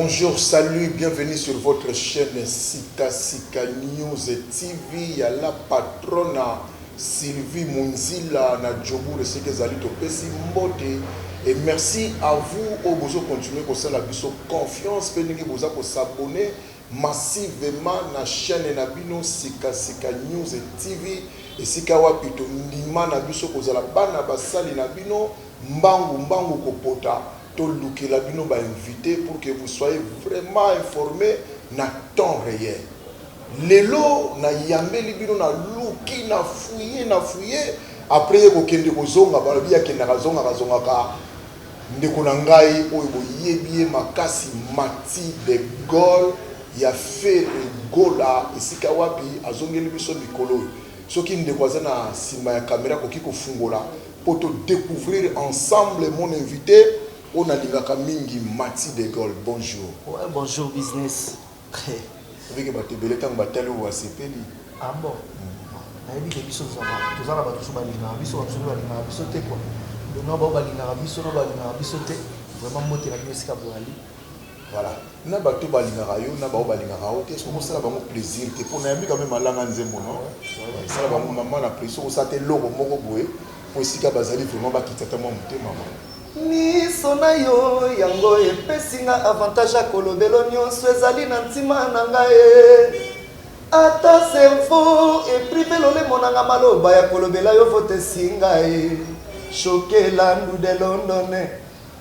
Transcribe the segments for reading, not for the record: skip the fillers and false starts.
Bonjour, salut, bienvenue sur votre chaîne Sika Sika News TV. Il y a la patronne Sylvie Munzila na Djobu de Sike Zali Topesi Mbote. Et merci à vous, au besoin continuer pour ça la confiance, pénéguer vous pour s'abonner massivement à la chaîne Nabino Sika Sika News TV. Et Sika Wapito Ndima Nabiso Kozala Bana Basali Nabino Mbangu Kopota. Toluki la bino ba invité pour que vous soyez vraiment informés na temps réel. Lelo na yambeli bino na luki na fouiller après ko kende ko zonga ba bia kenda ka zonga ka ndeko na ngai oyo boyebi makasi Mati de Gaulle ya fait gola esika wapi azongeli biso mikolo soki ndeko azana sima ya caméra ko kiko fungola pour te découvrir ensemble mon invité. On a dit mingi Mati de Gaulle, bonjour. Ouais, bonjour business. Avec que tu belé tant batale ou ACP. Ah bon. Na yebi ke biso zama. Tozala ba to balinga, biso ba tozala balinga, biso te quoi. Donc na ba balinga, biso no balinga, biso te. Vraiment monter la musique pour aller. Voilà. Na ba to balinga rayo, na ba balinga rayo, est-ce que ça va mon plaisir te pour na yebi quand même alanga nzembo non. Ça va mon maman na pression ça te logo moko boé. Pour sika bazali vraiment ba kitata mo mutema maman. Ni sona yo yango epesinga avantage ya kolobelo nyonso ezali na ntima na ngai ata servo eprive lolemo nanga maloba ya kolobela yo vote singai shokela ndu de London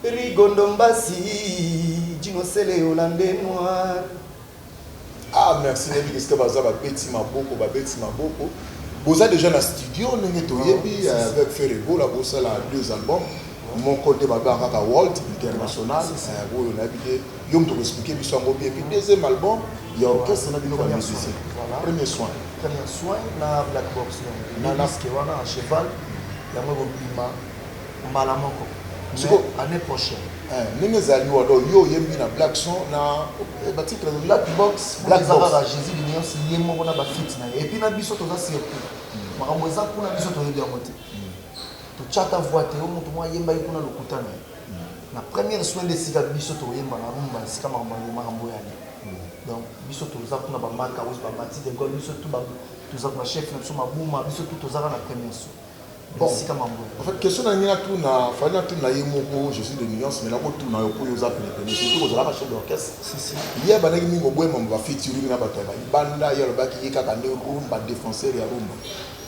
rigondo mbasi jinosele hollandais noir. Ah merci Nebi que baza ba beti maboko boza déjà na studio ndenge toyebi avec Ferrego la bossa la 2 albums. Mon côté Babaraka World International, on a habité, yom to expliquer puis son puis deuxième album, il y a orchestre na bino ba musicien. Premier soin, na Black Box na disque wana en cheval, ya mo bima mbala moko. Année prochaine. Ninge zali wado yo yembi na Black Son na ba titre Black Box, Black Box Jésus de Nyons yemo na ba fit na et puis na biso to za surprise. Makambo za kuna biso to yebi amote. Chata voite au mutu mwa yemba yikuna lokutana na première soin de sika biso to yemba na rumba sika makambo yali donc biso to za kuna ba marka os ba Mati de Gaulle biso to ba to za ba chef na so mabuma biso to za na première soin bon sika mambo en fait question na nina tout na fana tout na yemoko je suis de nuance mais na ko tout na yo ko yo za pene surtout ko za ba chef d'orchestre si il y a ba ngi ngo boye mambo ba featuring na bato ba banda ya lo ba ki kaka ne rumba défenseur ya rumba.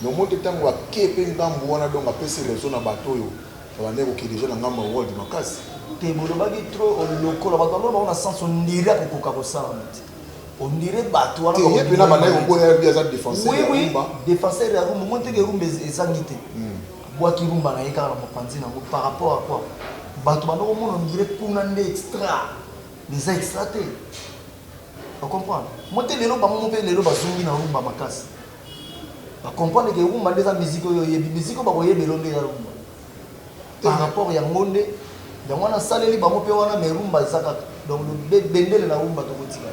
Le monde est en train de képer dans le monde donc après ces réseaux na bateau yo ça va dire que déjà na ngamba world makasi te bolo bagi trop local ba tolo ba na sens on dirait ko ka bossa on dirait bateau wana et puis na ba na ko ya bien ça défenseur oui défenseur ya rumba monte ke rumba ezangite boa ki rumba na yeka na mopanzi na par rapport à quoi bateau ba no on dirait kuna nde extra les extra te on comprend monte lelo ba mo pe lelo ba zungi na rumba makasi. On comprend que vous avez des musiques qui sont par rapport à monde donc on a salé ba mope wana me rumba zaka donc le bendele na rumba to kotika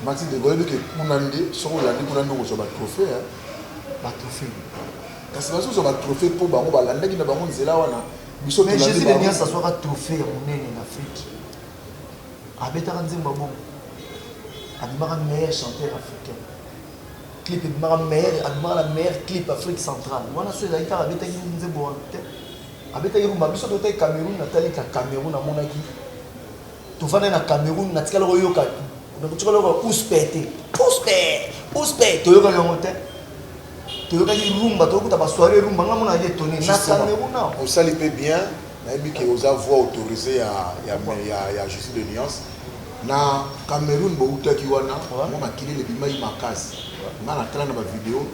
Mati de Gaulle que kunande so la ndi kunande ko so ba trophée ba trophée parce que so ba trophée pour bango ba landa ki na bango nzela wana biso mais Jésus de Nia ça soit trophée ya monene en Afrique abeta nzemba bon abimaka meilleur chanteur africain clip la meilleure clip Afrique centrale. Wana so la ika abeta nzembo te. Abeta yirumba biso to te Cameroun natali ka Cameroun na monaki. To fana na Cameroun na tikala ko yoka. Na ko tikala ko uspete. Uspe to yoka longo te. To yoka yirumba to ko ta ba soirée rumba nga mona ye toni na Cameroun na. On salipe bien, na bi ke oza voix autorisée ya Jésus de Nuance. Na Cameroun bo utaki wana mo makili le bima makasi. Na tala na ba vidéo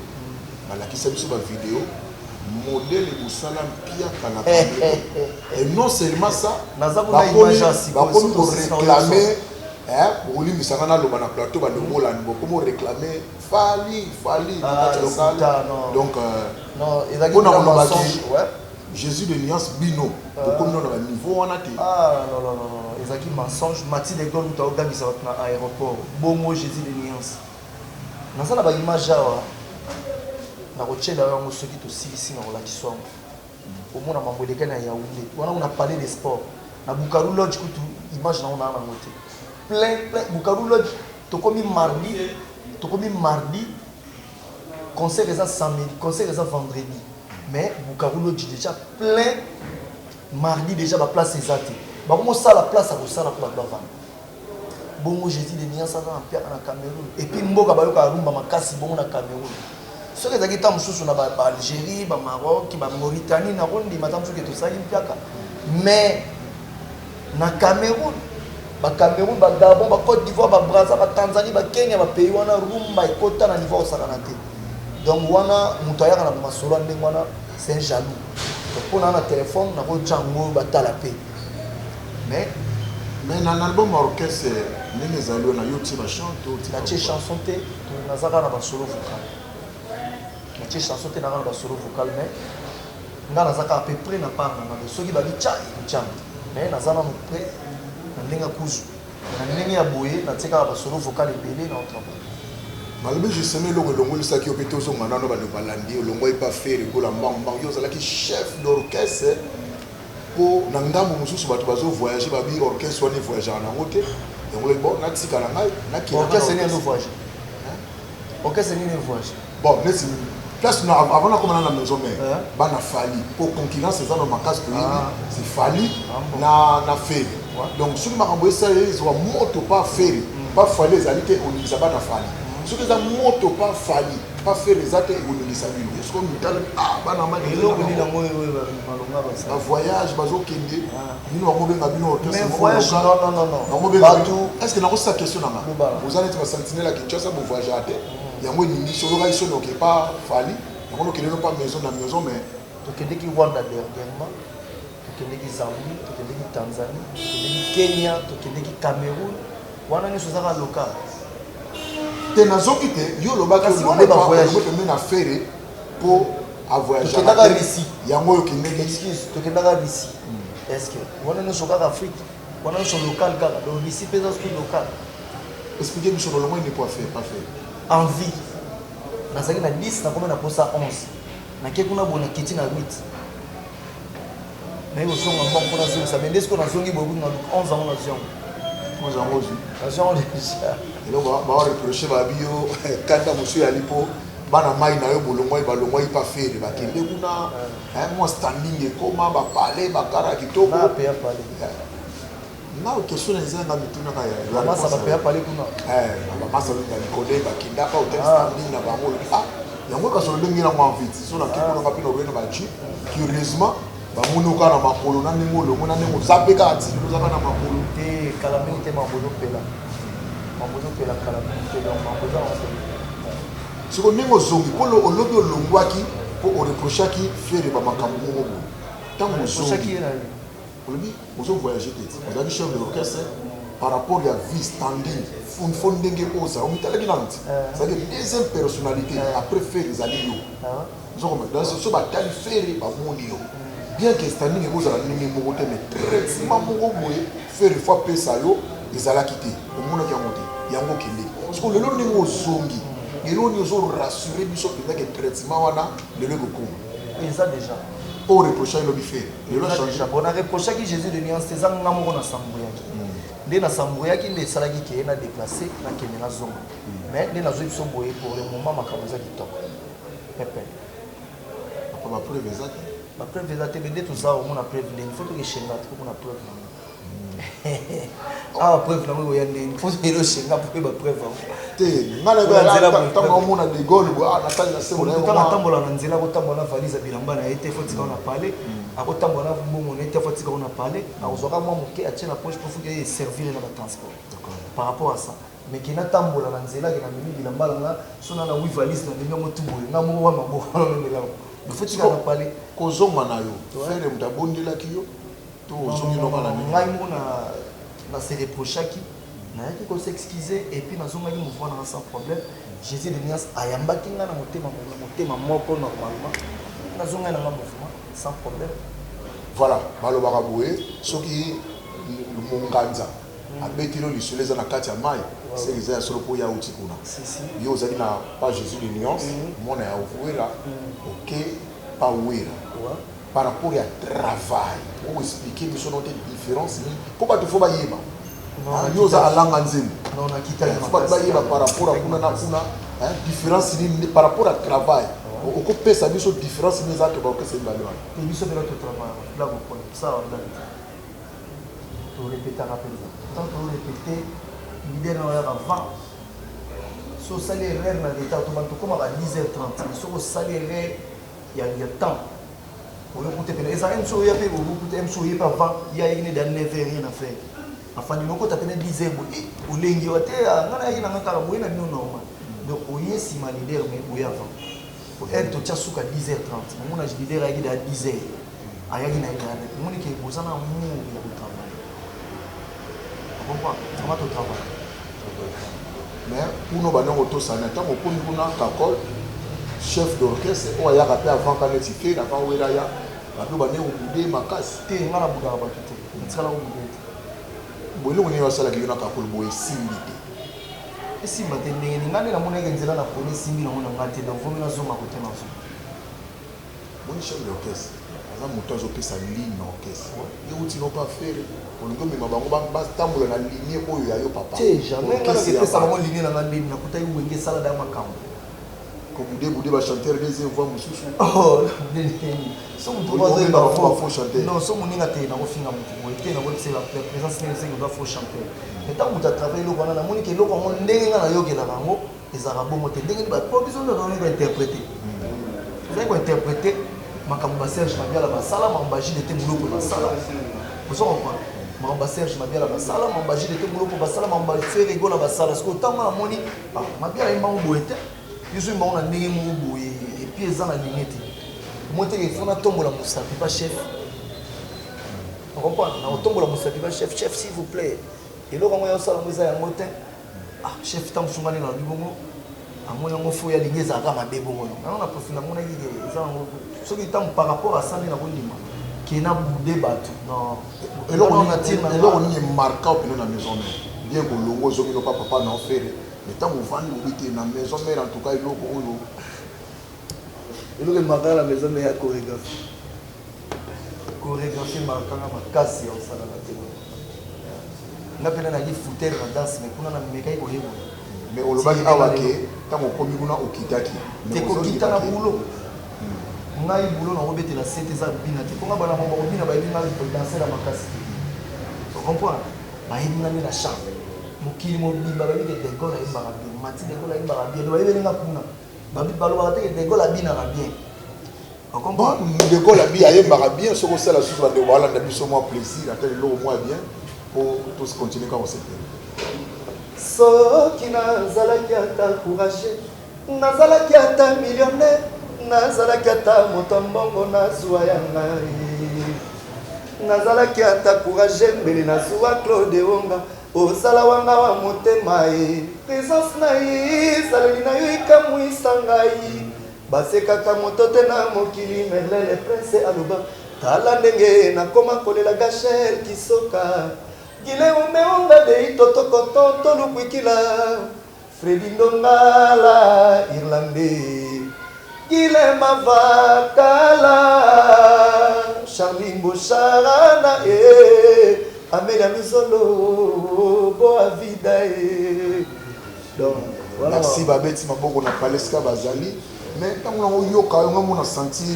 balakisa biso ba vidéo modèle busala pia kana et non seulement ça nazabona image asi ba komi ko réclamer pour lui misanga na loba na plateau ba lobola ni bokomo réclamer fali donc non ezaki na mensonge ouais Jésus de Nuance bino bokomi na ba niveau wana te non ezaki mensonge Mati de Gaulle ta organiser na aéroport bongo Jésus de Nuance nazala ba image awa na kochela yango soki to silisi na kolakisa au mona mambo eleka na Yaoundé wana on a parlé de sport na Bukavu lodge kutu image na on a na ngote plein. Bukavu Lodge, tokomi mardi, concert est samedi, concert est vendredi. Mais Bukavu Lodge déjà plein. Mardi déjà la place est zate. Comment ça la place à Rosala pour la Bavane. Bon, j'ai dit les liens ça dans le Cameroun. Et puis Mboka Bayoka Rumba Makasi bon na Cameroun. Ce que tu as dit, on a Algérie, Maroc, Mauritanie, tout ça, mais na Cameroun, Cameroun, Gabon, Côte d'Ivoire, Brazza, Tanzanie, Kenya, pays wana rumba ekota na niveau salanate. Donc wana mutaya na masolo ndengwana c'est jaloux. Pour un téléphone, na ko chango batala pe. Mais dans l'album orchestre, les alliés na yo ti ba chanto, na ti chanson te, na zaka na solo vocal. Na ti chanson te na ba solo vocal mais nga na zaka à peu près na part na soki ba bi chai cham. Mais na zana no près na ndinga kuzu. Na ndinga ya boye na tika ba solo vocal ebele na travail. Malgré je sais le longo ça qui opété au manano ba le balandi le longo pas faire ko la mbang yo zala ki chef d'orchestre pour nangambo mususu bato bazo voyager ba bi orchestre wani voyager na ngote et on le bon na tika na ngai na ki orchestre ni no voyage. Orchestre ni no voyage. Bon mais place avant comme dans la maison mais bana fali pour concurrence ça dans ma case que c'est fali na fait donc sur makambo ça ils ont moto pas faire pas fali les alités on les a pas na fali. Ce que ça moto pas fallu, pas faire les actes et on les salue. Est-ce qu'on nous donne un voyage, bazo kende, nous avons bien mais voyage non. Est-ce que nous avons cette question là? Vous allez être sentinelle à Kinshasa pour voyager à terre. Il y a une mission qui n'est pas fallu. Il y a pas maison dans la maison mais tu connais qui Rwanda dernièrement, tu connais qui Zambie, tu connais qui Tanzanie, tu connais qui Kenya, tu connais qui Cameroun. Wana ni sozaka local. Te nazoki te yo lobaki on va voyager na faire pour voyager to kendaka Russie yango yo kindeki excuse to kendaka Russie est-ce que wana no soka Afrique wana no local kaka donc Russie pesa ce local expliquer nous sur le moins ne pas faire envie nazaki na 10 na combien na posa 11 na ke kuna bona kiti na 8 na yo songa mbongo na zo ça mendes ko na zongi bobu na 11 ans na zion 11 ans aussi zion déjà et donc ba reprocher ba bio kanda monsieur alipo bana mai na yo bolongwa balongwa pas faire ba kende kuna moi standing et comment ba parler ba kara kitoko na pe parler na question na zanga mituna ka ya mama ça va pe parler kuna mama ça va connaître ba kinda ka hotel standing na bango yango ka solo ndengi na moi vite so na kiko na pino rwena ba chi curieusement ba munuka na makolo na ningolo mona ningo zapeka ati luzaka na makolo te kalamini te mabozo pela calamité donc mabozo si on ningo zongi polo olobi olongwaki po o reprochaki faire ba makambo ngo tant reprochaki na olobi ozo voyager te vous avez chef de l'orchestre par rapport à vie standing fondenge oza on mitala kinanti ça dit deuxième personnalité après faire les alliés dans ce bataille faire ba monio bien que standing oza la ningi mo te mais traitement mo boye faire fois pesa yo ezala kité au monde qui a monté yango kende parce que le long ningo zongi et là nous ont rassuré biso que traitement wana le le beaucoup et ça déjà pour reprocher le buffet le a changé on a reproché que Jésus de nuance c'est ça ngamo na samboyaki nde na samboyaki nde salaki ki na déplacer na kemena zongo mais nde na zo biso boye pour le moment makamuza kitoko pepe apa ba preuve exacte ba preuve exacte mais tout ça on a preuve il faut que chenga pour qu'on a preuve preuve na mo yande il faut que le chenga pour ba preuve te ngala ba tango mona de gol na tali na sebo na yo na tambola na nzela ko tambola valise bilamba na été faut tika on a parlé ako tambola mbongo na été faut tika on a parlé azoka mo moke a tient la poche pour que servir na ba transport par rapport à ça mais qui na tambola na nzela ki na mimi bilamba na sona na wi valise na ndenge mo tuboye ngamo wa mabo na mela il faut tika on a parlé ko zonga na yo faire mutabondela kiyo to zongi no kala ni ngai mo na se reprochaki na yaki ko s'excuser et puis nazonga ki mouvement na sans problème Jésus de Nias ayambaki nga na motema moko normalement nazonga na mouvement sans problème voilà balobaka boye soki monganza abetilo lisoleza na kati ya mai c'est les ya solo po ya uti kuna yo zali na pas Jésus de Nuance mona ya ovuera OK pas ouera par rapport à travail pour expliquer que son différence pourquoi il faut pas yeba yo za alanga nzembo non nakitaki faut pas y par rapport à kuna différence par rapport à travail okopesa biso différence ni za to ba ko se balwa et biso de notre travail là vous ça on a to répéter rapidement tant que répéter l'idée dans avant so salaire na l'état to bantu comme à 10h30 so salaire il y a temps pour écouter et ça même so ya pe vous écouter même so ya pas avant il y a une dernière rien à faire enfin nous ko tapena 10h au lengi ote ngana yina ngaka boye na bino normal donc oye si ma leader mais boye avant pour être au tchasuka 10h30 mon âge leader a dit à 10h ayaki na ngana mon ki bozana mu ya travail on comprend comment tu travailles mais pour nous bango to sana tango pour nous na kakol chef d'orchestre o ya rappel avant quand tu fais avant wera ya ba do bane o bude makasi te ngana buka ba tete tsala o bude bolo ngoni wasala ki na kakol boye simbite esimba te ndenge ngani na mona ngenzela na pone simbi na mona ngate donc vomi na zoma kote na zo mon chef d'orchestre aza moto azopesa ligne na orchestre ye uti no pas faire olingo mema bango batambola na ligne oyo ya yo papa te jamais ngana kepesa bango ligne na ngandi na kutai wenge sala da makambo kobude ba chanteur deuxième voix mususu oh so mutu bazo ba faut chanter non so moninga te na kofinga mutu boye te na kote la présence ne sengo doit faut chanter mais tant mutu travailler lo kwana na moni ke lo kwa ndenge ngana yokela bango ezaka bongo te ndenge ba besoin de donner interpréter vous allez interpréter makambo Serge Mabiala basala mamba Gilles te muloko basala vous comprenez mamba Serge Mabiala basala mamba Gilles te muloko basala mamba Ferre Gola basala parce que tant na moni Mabiala imba boete biso imba na ndenge mo boye et puis ezana limite moi te il faut na tombola musapi pas chef on comprend na tombola musapi pas chef s'il vous plaît et lo quand moi sala mo za ya mote chef tam sungani na libongo amona ngo fo ya lingi za kama bebo ngono na profila mona ki za soki tam par rapport à ça na bondima qui na boudé bato non et là on est marquant pour la maison bien que longo soki no papa na faire mais tant on vend le na maison mère en tout cas il logo oyo il est marquant la maison mais ya chorégraphie marquant na makasi on sala na télé na pena na di fouter na danse mais kuna na mekai ko yebo mais olobaki awa ke tango okomi kuna okitaki te kokita na bulo ngai bulo na obetela sete za bina te konga bana mama obina ba ibinga ko danser na makasi tu comprends ba ibinga ni na chambre mukili mo bimba ba bide de gola imba bien mati de gola imba bien do yebe nga kuna ba bi balo ba te de gola bina na bien on comprend de gola bi ayemba bien soko sala susu ba de wala na biso mo plaisir atel lo mo bien pour tous continuer comme c'est soki nazalaki ata courage nazalaki ata millionnaire nazalaki ata moto mbongo nazwa ya ngai nazalaki ata courage mbele nazwa Claude Onga osala wanga wa motema ye présence na ye ezaleli na yo ekamwisa ngai basekaka moto te na mokili Merlin le prince aloba tala ndenge nakoma kolela Gachel Kisoka Gile umeonga de itotokoto tolukwikila Fredi Ndongala Irlandais Gile Mavakala Charlie Mbosharana Amelia Mizolo Boa vida donc voilà merci babeti maboko na Paleska bazali mais quand on yoka on a senti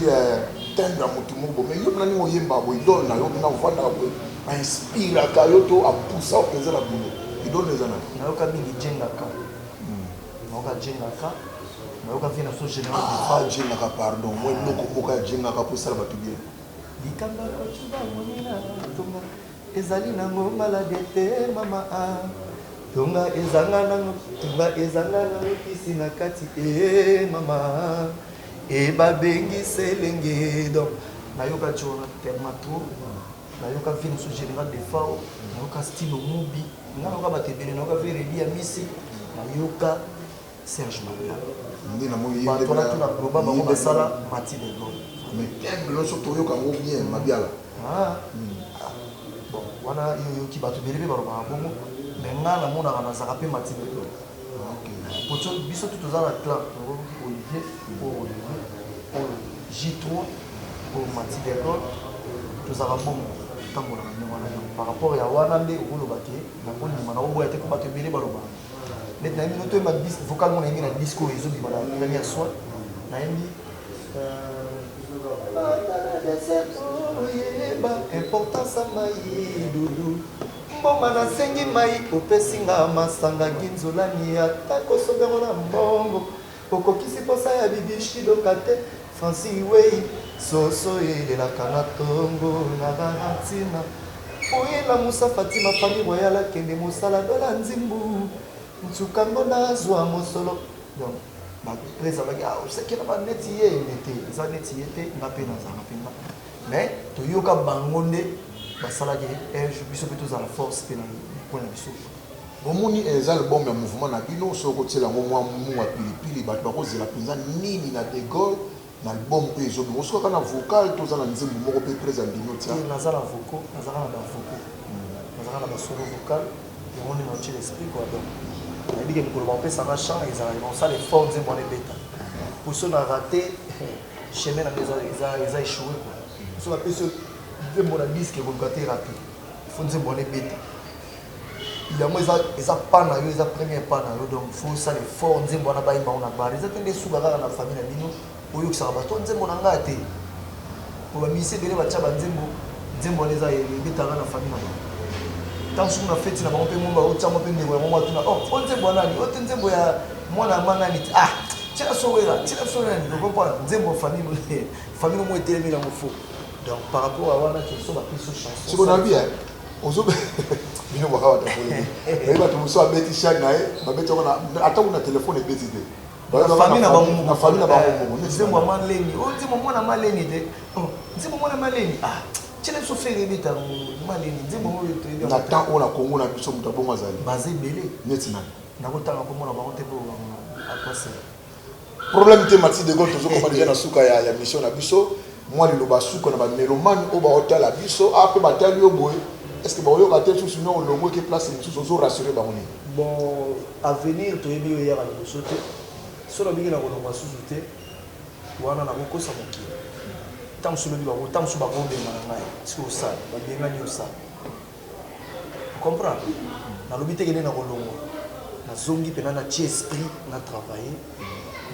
tendre mutu moko mais yo nani oyemba bo idol na yo na vanda bo inspire kayoto a poussa au présent la boulot idol les ana na yo ka bingi jengaka na yo ka jengaka na yo ka vina so général jengaka pardon moi loko boka jengaka pour ça ba tout bien likanga ko tuba monina tonga ezali nango malade te mama tonga ezanga nango kisi na kati mama babengi selenge donc nayoka jona termato nayoka vino so général de fao nayoka style mubi nayoka batebele nayoka veredi ya misi nayoka Serge Mabiala ndina moyi bato na tuna globa bango basala mati de gol mais tellement surtout yoka ngo bien Mabiala bon wana yoki bato belebe baloba bongo mais nga namonaka nazaka mpe mati de gol poto biso tu toza na clan Olivier pour J3 pour Mati Dergol tozaka bongo tambola na wana par rapport ya wana nde okoloba ke nakondima na oboya te ko bato ebele baloba net na mino to ma disque vocal mon na disco ezobima na dernière soir nayebi importance ya mai dudu mboma nasengi mai opesinga masanga ginzolani atako sobero na mbongo okokisi posa ya bibishidoka te franci wei soso elelaka na tongo na garantina oyela musa fatima fami royal akende mosala dola nzimbu ntukango nazwa mosolo donc bazalaki osekela baneti ye ene te eza neti ye te nga mpe nazala mpenza mais toyoka bango nde basalaki biso mpe tozala force mpe na point na biso bomoni eza album ya mouvement na bino soki otiela yango mwa muwa pilipili bato bakozela mpenza nini na de Gaulle na album mpe ezobima osoki kaka na vocal toza na nzembo moko mpe presa ndino tia naza na vocal nazaka na bavocal nazaka na basolo vocal yango nde naotie l'esprit quoi donc nayebi ke mikolo bapesanga champ ezala naosala effort nzembo wana ebeta poso na rate chemin nango eza échoué quoi so bapesi nzembo na diske ekoluka te rate fo nzembo wana ebeta yango eza pa na yo eza première pa na yo donc fo osala effort nzembo wana bayimba ngo na bare eza te nde esuka kaka na famille na bino oyokisaka bato nzembo na ngai te po bamisi ebele batya banzembo wana eza ebetaka na famille na bango ntango soki na feti na bango mpe momba otyamo mpe ndeko ya momo atuna o nzembo ya nani ote nzembo ya mwana ma nani te tina sowela nani okompona nzembo famille omo etelemi nango fo donc par rapport a wana keso bapeso chanson sikonabi bino bwaka batapolemi baye bato mosu abeti chak na ye babeti yango atango na telefone ebeti te na famille na bango nzembo ya maleni o nzembo mwana maleni te nzembo mwana maleni tina biso fere ebeta maleni nzembo oyo toyebi na temps oyo na Congo na biso moto abongo azali baza ebele neti nani nakotanga komona bango te po akwase problème te Mathieu de Gaulle tozokoma deja na suka ya mission na biso mwa liloba suka na bamélomane oyo baotala biso ape batali yo boye est-ce que baoyoka te susu no olongo eke place mosusu ozorassure bango nini bon avenir toyebi oyo eyaka liboso te so nabiki na kolongwa susu te wana nakokosa mokili ntango mosu lobi bango ntango mosu bakobema na ngai soki osala babengani osala comprendre nalobi teke nde na kolongwa nazongi mpena natie esprit na travailler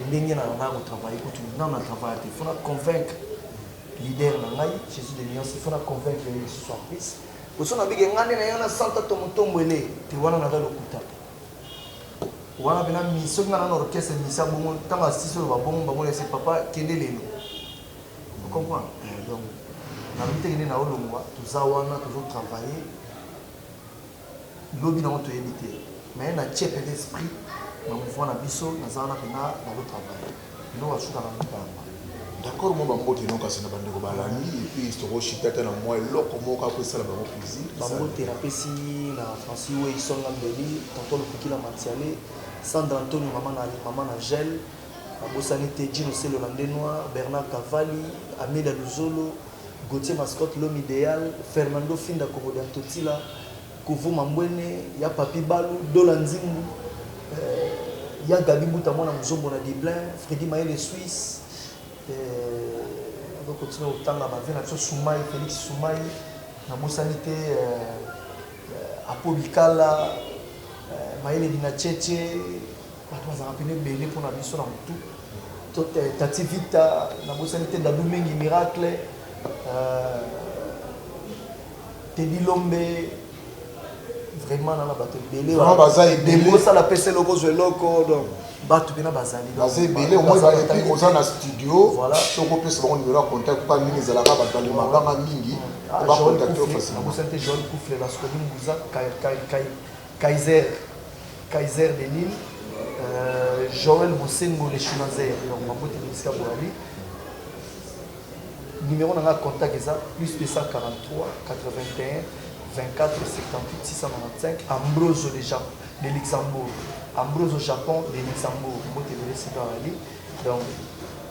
ndenge na ngai kotravailler kutu ntango na travailler te il faut na convaincre leader na ngai jésus de liance il faut na convaincre lisusu en plus oso nabiki ngai nde na ye na santa tomotombo ele te wana naza lokuta wana mpena soki ngai na orchestre misa bongo ntango asisi oyo babongo bamona ese papa kende lelo comprendre donc nalobi teke nde na olongwa toza wana tozotravailler lobi nango toyebi te mais natie mpe l'esprit na mouvement na biso naza wana mpena nazotravailler bino basukaka mibamba d'accord mo bambote no kasi na bandeko balandi epuis tokoshita te na mwa eloko moko akoesala bango plaisir bambote napesi na franci oyo isonga mbeli tonto lopikila matiale sandre antonio mama na gel abosani te Gino Selo na Ndenoir, Bernard Cavalli, Amélia Luzolo, Gauthier Mascotte, l'homme idéal, Fernando Finda Komoda Totila, Kouvou Mambwene, ya Papi Balou, Dola Nzimbu, ya Gabi Moutamona Mzombo na Diblin, Freddy Maël Suisse, on va continuer au temps là, on Soumaï, Félix Soumaï, na Moussanité, Apo Bikala, Maël Dina Tchétché, bato bazala pene ebele mpona biso na motu tati vita nabosani te dalu mingi miracle tedi lombe vraiment nana bato ebele bosala pese eloko ozwa eloko donc bato mpena bazali baza ebele omoi oza na studio soki opesa bango numero ya contact kuka mingi ezalaka bato balemabanga mingi bacontacte nabosani te joel coufle baskodi mbuza Kaiser de Lille, Joël Boussengo, les Chunazer, donc ma boîte de Niska Boali. Numéro dans le contact est ça, plus 243 81 24 78 695, Ambrose de Luxembourg. Ambrose au Japon, de Luxembourg, ma boîte de Niska Boali. Donc,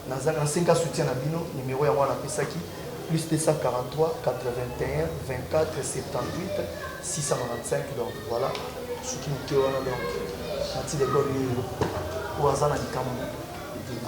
dans un 5 soutien à Bino, numéro est à Pesaki, plus 243 81 24 78 695, donc voilà. Ce qui nous tient donc Mathieu de Gaulle au hasard dans le Cameroun.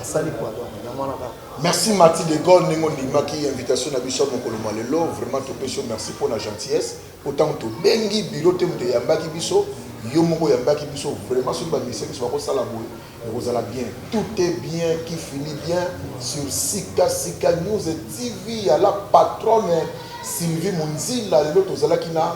asali quoi donc na mwana ka merci Marty de Gaulle ningo ndimaki invitation na biso mokolo malelo vraiment topesi merci pour la gentillesse autant to bengi bilote mte yambaki biso yo moko yambaki biso vraiment sur ba mission biso bako sala boye et vous allez bien tout est bien qui finit bien sur Sika News TV à la patronne Sylvie Munzila lelo tozala kina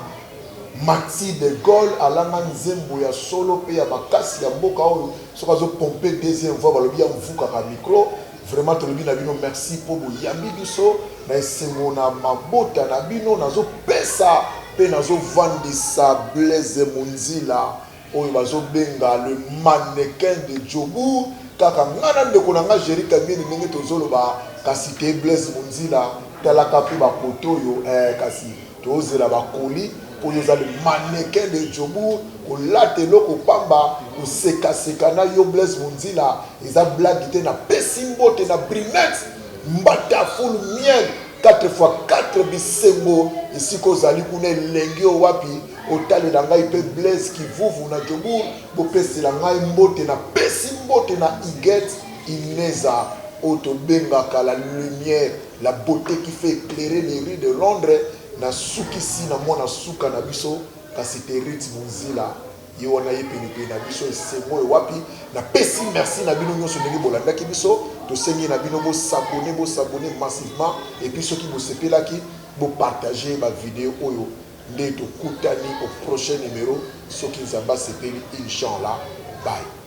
Marty de Gaulle alanga nzembo ya solo pe ya makasi ya mboka oyo soka zo pomper deuxième fois balobi ya mvuka ka micro vraiment tolobi na bino merci pour boyambi biso na esengo na mabota na bino nazo pesa pe nazo vandisa Blaise Munzila oyo bazo benga le mannequin de Djobour kaka ngana ndeko na nga Jerry Kamini ndenge tozoloba kasi te Blaise Munzila talaka pe ba poto yo kasi tozela ba koli pour nous le mannequin de Djobour au latelo ko pamba au seka na yo Blaise Munzila eza blague te na pesimbo te na brinette mbata full miel 4x4 bisengo ici ko zali kuna lenge o wapi otale na ngai pe Blaise qui vuvu na Djobour bo pesi la ngai mbote na pesimbo te na iget ineza auto benga la lumière la beauté qui fait éclairer les rues de Londres na suki si na mwana suka na biso kasi te Rit Munzila ye wana ye pene na biso esengo e wapi na pesi merci na bino nyonso ndenge bolandaki biso tosengi na bino bo s'abonner massivement et puis ceux qui bo sepelaki bo partager ma vidéo oyo nde tokutani au prochain numéro soki nzamba sepeli inchallah bye.